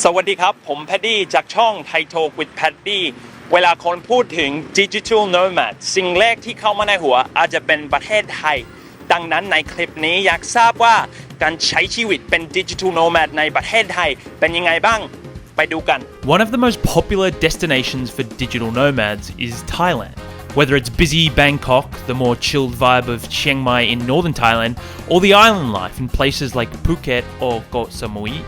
สวัสดีครับผมแพดดี้จากช่อง Thai Talk with Paddy เวลาคนพูดถึง Digital Nomad สิ่งแรกที่เข้ามาในหัวอาจจะเป็นประเทศไทยดังนั้นในคลิปนี้อยากทราบว่าการใช้ชีวิตเป็น Digital Nomad ในประเทศไทยเป็นยังไงบ้างไปดูกัน One of the most popular destinations for digital nomads is Thailand. Whether it's busy Bangkok, the more chilled vibe of Chiang Mai in northern Thailand, or the island life in places like Phuket or Koh Samui.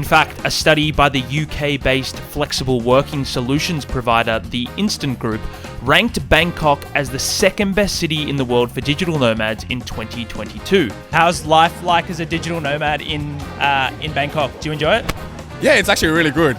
In fact, a study by the UK-based flexible working solutions provider, the Instant Group, ranked Bangkok as the second best city in the world for digital nomads in 2022. How's life like as a digital nomad in Bangkok? Do you enjoy it? Yeah, it's actually really good.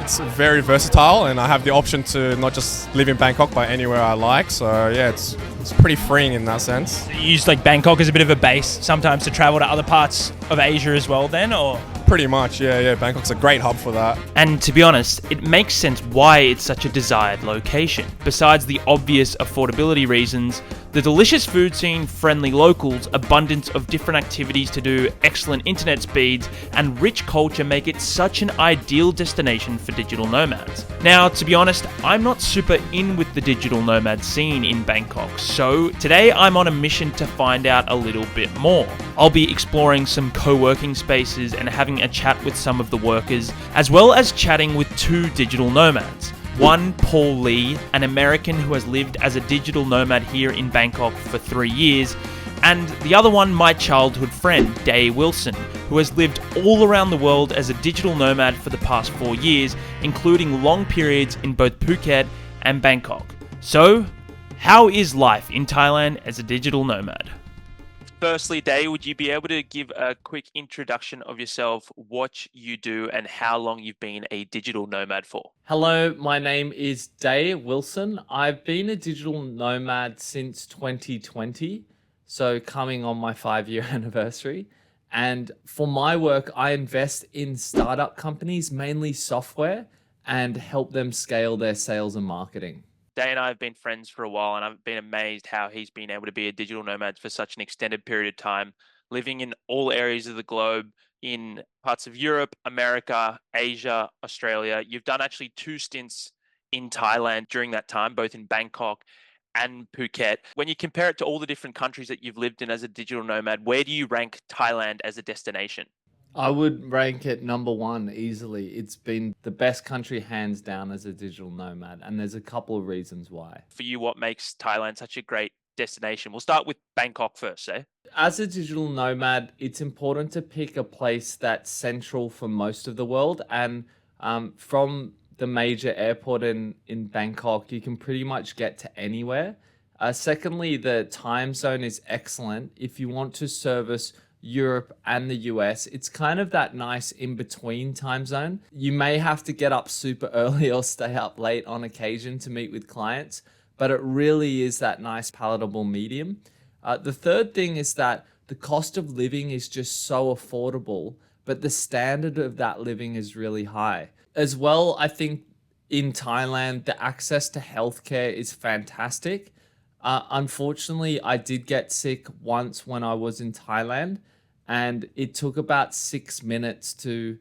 It's very versatile, and I have the option to not just live in Bangkok but anywhere I like. So yeah, it's pretty freeing in that sense. You use like Bangkok as a bit of a base sometimes to travel to other parts of Asia as well then, or? Pretty much, yeah. Bangkok's a great hub for that. And to be honest, it makes sense why it's such a desired location. Besides the obvious affordability reasons, the delicious food scene, friendly locals, abundance of different activities to do, excellent internet speeds, and rich culture make it such an ideal destination for digital nomads. Now, to be honest, I'm not super in with the digital nomad scene in Bangkok, so today I'm on a mission to find out a little bit more. I'll be exploring some co-working spaces and having a chat with some of the workers, as well as chatting with two digital nomads. One, Paul Lee, an American who has lived as a digital nomad here in Bangkok for 3 years, and the other one, my childhood friend, Day Wilson, who has lived all around the world as a digital nomad for the past 4 years, including long periods in both Phuket and Bangkok. So, how is life in Thailand as a digital nomad? Firstly, Day, would you be able to give a quick introduction of yourself, what you do, and how long you've been a digital nomad for? Hello, my name is Day Wilson. I've been a digital nomad since 2020, so coming on my 5-year anniversary. And for my work, I invest in startup companies, mainly software, and help them scale their sales and marketing. Day and I have been friends for a while, and I've been amazed how he's been able to be a digital nomad for such an extended period of time, living in all areas of the globe, in parts of Europe, America, Asia, Australia. You've done actually 2 stints in Thailand during that time, both in Bangkok and Phuket. When you compare it to all the different countries that you've lived in as a digital nomad, where do you rank Thailand as a destination? I would rank it number 1 easily. It's been the best country hands down as a digital nomad, and there's a couple of reasons why. For you, what makes Thailand such a great destination? We'll start with Bangkok first, eh? As a digital nomad, it's important to pick a place that's central for most of the world, and from the major airport in Bangkok, you can pretty much get to anywhere. Secondly, the time zone is excellent. If you want to service Europe and the US, it's kind of that nice in-between time zone. You may have to get up super early or stay up late on occasion to meet with clients, but it really is that nice palatable medium. The third thing is that the cost of living is just so affordable, but the standard of that living is really high. As well, I think in Thailand, the access to healthcare is fantastic. Unfortunately, I did get sick once when I was in Thailand, and it took about 6 minutes to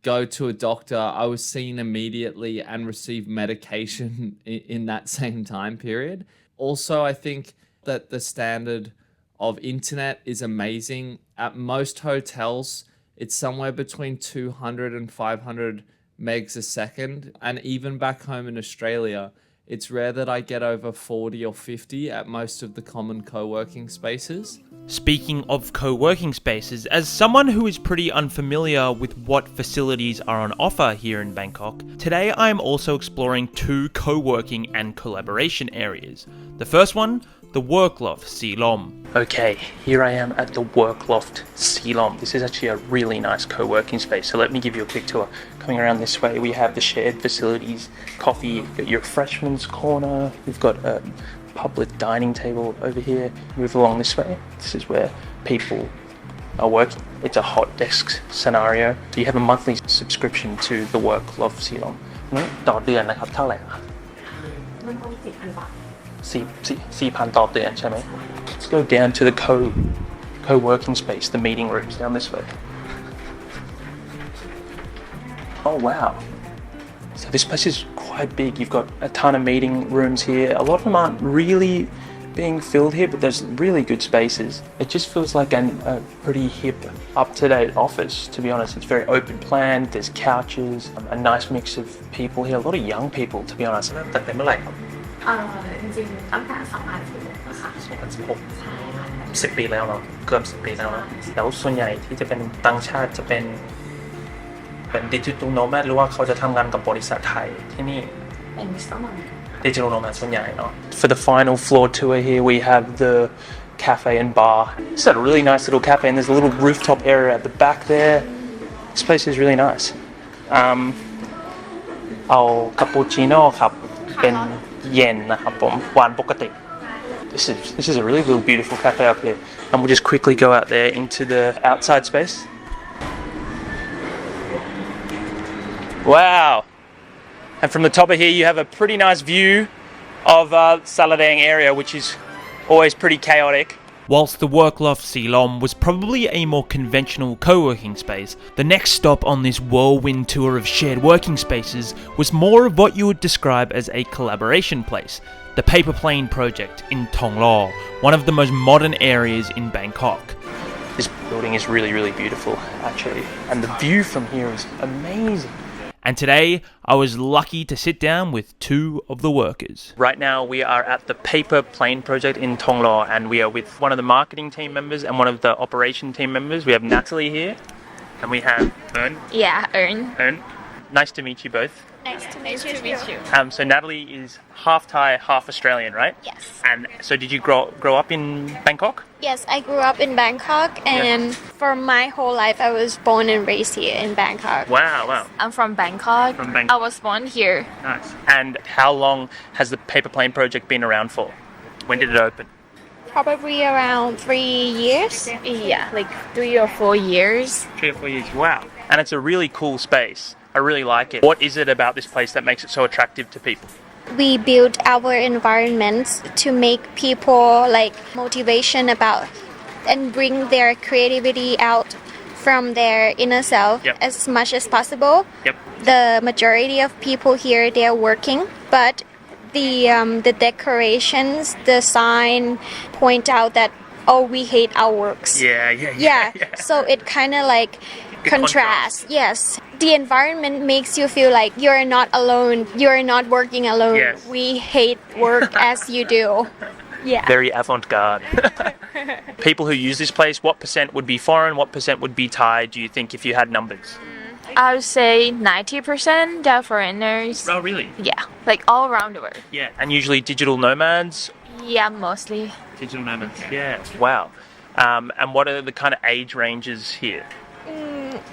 go to a doctor. I was seen immediately and received medication in that same time period. Also, I think that the standard of internet is amazing. At most hotels, it's somewhere between 200 and 500 megs a second. And even back home in Australia, it's rare that I get over 40 or 50 at most of the common co-working spaces. Speaking of co-working spaces, as someone who is pretty unfamiliar with what facilities are on offer here in Bangkok, today I am also exploring 2 co-working and collaboration areas. The first one, the Work Loft, Seoul. Okay, here I am at the Work Loft, Seoul. This is actually a really nice co-working space, so let me give you a quick tour. Coming around this way, we have the shared facilities, coffee, you've got your refreshments corner, we've got a public dining table over here. Move along this way, this is where people are working. It's a hot desk scenario. So you have a monthly subscription to the Work Loft Seoul. ต่อเดือนนะครับเท่าไหร่ครับ4,000 ต่อเดือนใช่ไหม Let's go down to the co-working space, the meeting rooms down this way. Oh wow. So this place is quite big. You've got a ton of meeting rooms here. A lot of them aren't really being filled here, but there's really good spaces. It just feels like a pretty hip, up-to-date office, to be honest. It's very open plan, there's couches, a nice mix of people here, a lot of young people, to be honest. ตัดเต็มเมื่อไหร่ครับจริงๆตั้งแต่2016นะคะ2016 10 ปีแล้วเนาะเกือบ10 ปีแล้วนะแล้วส่วนใหญ่ที่จะเป็นต่างชาติจะเป็นดิจิทัลโนแมดหรือว่าเขาจะทำงานกับบริษัทไทยที่นี่ เป็นมิสเตอร์มัน digital nomad ส่วนใหญ่เนาะ For the final floor tour here we have the cafe and bar. It's a really nice little cafe and there's a little rooftop area at the back there. This place is really nice. เอาคาปูชิโน่ครับเป็นเย็นนะครับผมหวานปกติ This is a really little beautiful cafe up here and we'll just quickly go out there into the outside space. Wow! And from the top of here you have a pretty nice view of Saladang area, which is always pretty chaotic. Whilst the Work Loft Ceylon was probably a more conventional co-working space, the next stop on this whirlwind tour of shared working spaces was more of what you would describe as a collaboration place, the Paper Plane project in Thong Lo, one of the most modern areas in Bangkok. This building is really, really beautiful, actually, and the view from here is amazing. And today, I was lucky to sit down with two of the workers. Right now, we are at the Paper Plane project in Thong Lo, and we are with one of the marketing team members and one of the operation team members. We have Natalie here, and we have Ern. Yeah, Ern. Nice to meet you both. Nice to meet you. So Natalie is half Thai, half Australian, right? Yes. And so did you grow up in Bangkok? Yes, I grew up in Bangkok, and for my whole life, I was born and raised here in Bangkok. Wow. I'm from Bangkok. I was born here. Nice. And how long has the Paper Plane project been around for? When did it open? Probably around 3 years. Yeah, like 3 or 4 years. 3 or 4 years. Wow. And it's a really cool space. I really like it. What is it about this place that makes it so attractive to people? We build our environments to make people like motivation about and bring their creativity out from their inner self as much as possible. The majority of people here, they're working, but the decorations, the sign point out that we hate our works. Yeah. So it kind of like contrasts. Yes. The environment makes you feel like you're not alone. You're not working alone. Yes. We hate work as you do. Yeah. Very avant-garde. People who use this place, what percent would be foreign? What percent would be Thai, do you think, if you had numbers? I would say 90% are foreigners. Oh, really? Yeah, like all around the world. Yeah. And usually digital nomads? Yeah, mostly. Digital nomads, yeah. Wow. And what are the kind of age ranges here?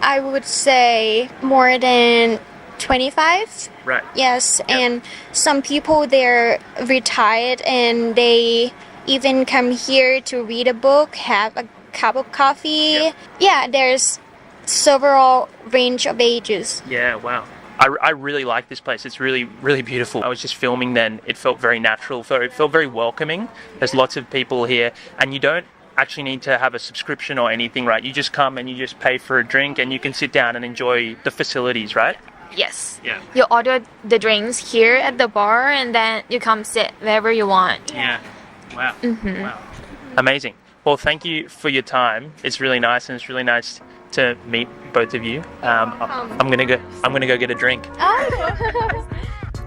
I would say more than 25. Right. Yes, and some people, they're retired and they even come here to read a book, have a cup of coffee. Yeah, there's several range of ages. Yeah, wow. I really like this place. It's really, really beautiful. I was just filming then. It felt very natural. It felt very welcoming. There's lots of people here and you don't actually need to have a subscription or anything, right? You just come and you just pay for a drink and you can sit down and enjoy the facilities, right? Yes. Yeah. You order the drinks here at the bar and then you come sit wherever you want. Yeah. Wow. Wow. Amazing. Well, thank you for your time. It's really nice and it's really nice to meet both of you. I'm gonna go get a drink.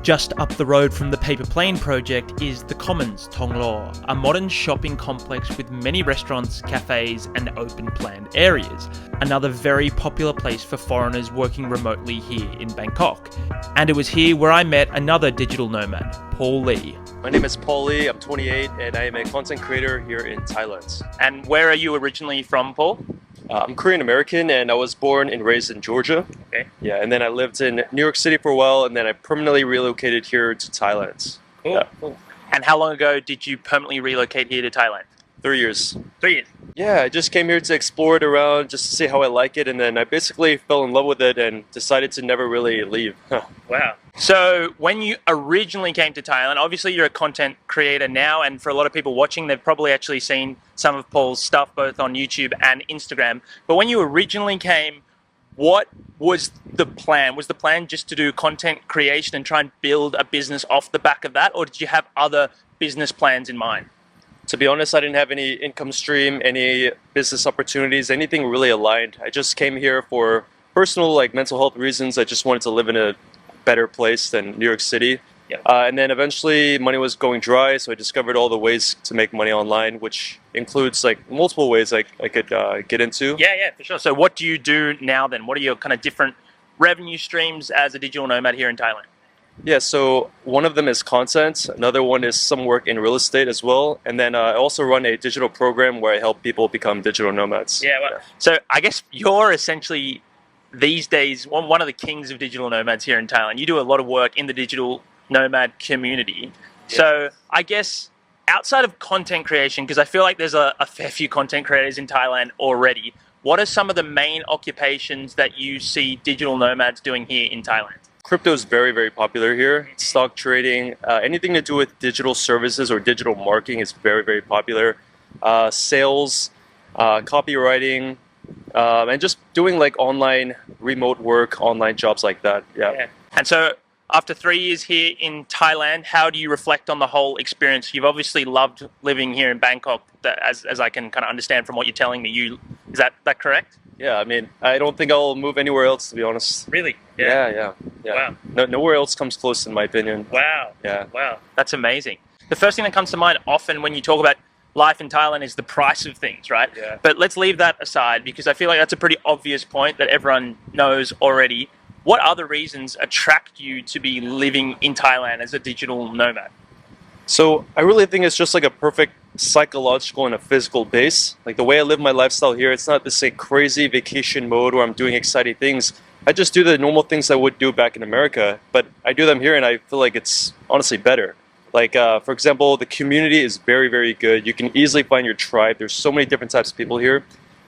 Just up the road from the Paper Plane project is the Commons Thong Lo, a modern shopping complex with many restaurants, cafes and open planned areas. Another very popular place for foreigners working remotely here in Bangkok. And it was here where I met another digital nomad, Paul Lee. My name is Paul Lee, I'm 28 and I am a content creator here in Thailand. And where are you originally from, Paul? I'm Korean American and I was born and raised in Georgia. Okay. Yeah, and then I lived in New York City for a while and then I permanently relocated here to Thailand. Cool. Yeah. Cool. And how long ago did you permanently relocate here to Thailand? 3 years. 3 years. Yeah, I just came here to explore it around just to see how I like it and then I basically fell in love with it and decided to never really leave. Wow. So when you originally came to Thailand, obviously you're a content creator now, and for a lot of people watching, they've probably actually seen some of Paul's stuff both on YouTube and Instagram. But when you originally came, what was the plan? Was the plan just to do content creation and try and build a business off the back of that? Or did you have other business plans in mind? To be honest, I didn't have any income stream, any business opportunities, anything really aligned. I just came here for personal, like mental health reasons. I just wanted to live in a better place than New York City. Yep. And then eventually money was going dry, so I discovered all the ways to make money online, which includes like multiple ways I could get into. Yeah, for sure. So what do you do now then? What are your kind of different revenue streams as a digital nomad here in Thailand? Yeah, so one of them is content. Another one is some work in real estate as well. And then I also run a digital program where I help people become digital nomads. Yeah, well, so I guess you're essentially these days one of the kings of digital nomads here in Thailand. You do a lot of work in the digital nomad community. Yeah. So I guess outside of content creation, because I feel like there's a fair few content creators in Thailand already, what are some of the main occupations that you see digital nomads doing here in Thailand? Crypto is very, very popular here. Stock trading, anything to do with digital services or digital marketing is very, very popular. Sales, copywriting, and just doing like online remote work, online jobs like that. Yeah. And so after 3 years here in Thailand, how do you reflect on the whole experience? You've obviously loved living here in Bangkok, as I can kind of understand from what you're telling me. Is that correct? Yeah, I mean, I don't think I'll move anywhere else, to be honest. Really? Yeah. Wow. Nowhere else comes close, in my opinion. Wow. Yeah. Wow. That's amazing. The first thing that comes to mind often when you talk about life in Thailand is the price of things, right? Yeah. But let's leave that aside because I feel like that's a pretty obvious point that everyone knows already. What other reasons attract you to be living in Thailand as a digital nomad? So I really think it's just like a perfect psychological and a physical base. Like the way I live my lifestyle here, it's not this like crazy vacation mode where I'm doing exciting things. I just do the normal things I would do back in America, but I do them here and I feel like it's honestly better. Like, for example, the community is very, very good. You can easily find your tribe. There's so many different types of people here.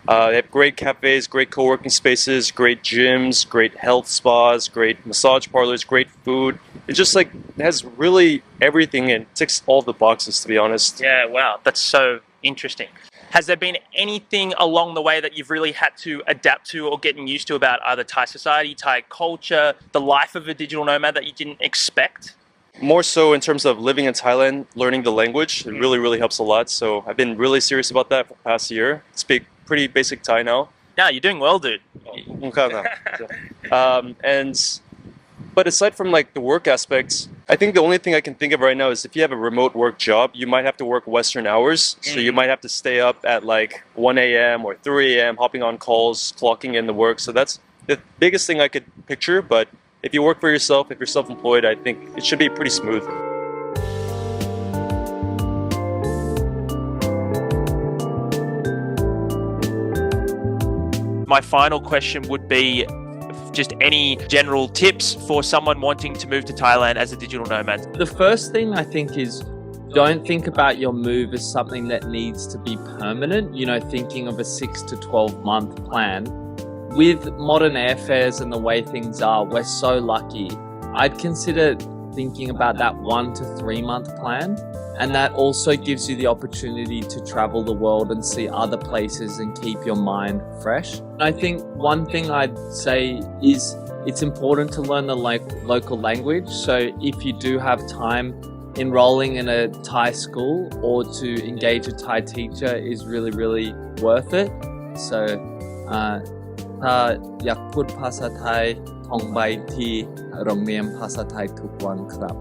They have great cafes, great co-working spaces, great gyms, great health spas, great massage parlors, great food. It just like has really everything and ticks all the boxes, to be honest. Yeah, wow, that's so interesting. Has there been anything along the way that you've really had to adapt to or getting used to about either Thai society, Thai culture, the life of a digital nomad that you didn't expect? More so in terms of living in Thailand, learning the language, it really, really helps a lot. So I've been really serious about that for the past year. Speak pretty basic Thai now. Yeah, you're doing well, dude. But aside from like the work aspects, I think the only thing I can think of right now is if you have a remote work job, you might have to work Western hours. So you might have to stay up at like 1 a.m. or 3 a.m. hopping on calls, clocking in the work. So that's the biggest thing I could picture. But if you work for yourself, if you're self-employed, I think it should be pretty smooth. My final question would be just any general tips for someone wanting to move to Thailand as a digital nomad. The first thing I think is don't think about your move as something that needs to be permanent, thinking of a 6 to 12 month plan. With modern airfares and the way things are, we're so lucky. I'd consider thinking about that 1 to 3 month plan. And that also gives you the opportunity to travel the world and see other places and keep your mind fresh. And I think one thing I'd say is it's important to learn the local language. So if you do have time, enrolling in a Thai school or to engage a Thai teacher is really, really worth it. So, ถ้าอยากพูดภาษาไทยท่องไปที่โรงเรียนภาษาไทยทุกวันครับ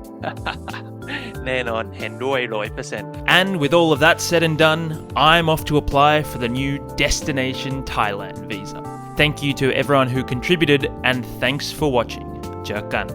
แน่นอนเห็นด้วย 100%. And with all of that said and done, I'm off to apply for the new Destination Thailand visa. Thank you to everyone who contributed and thanks for watching. เจอกัน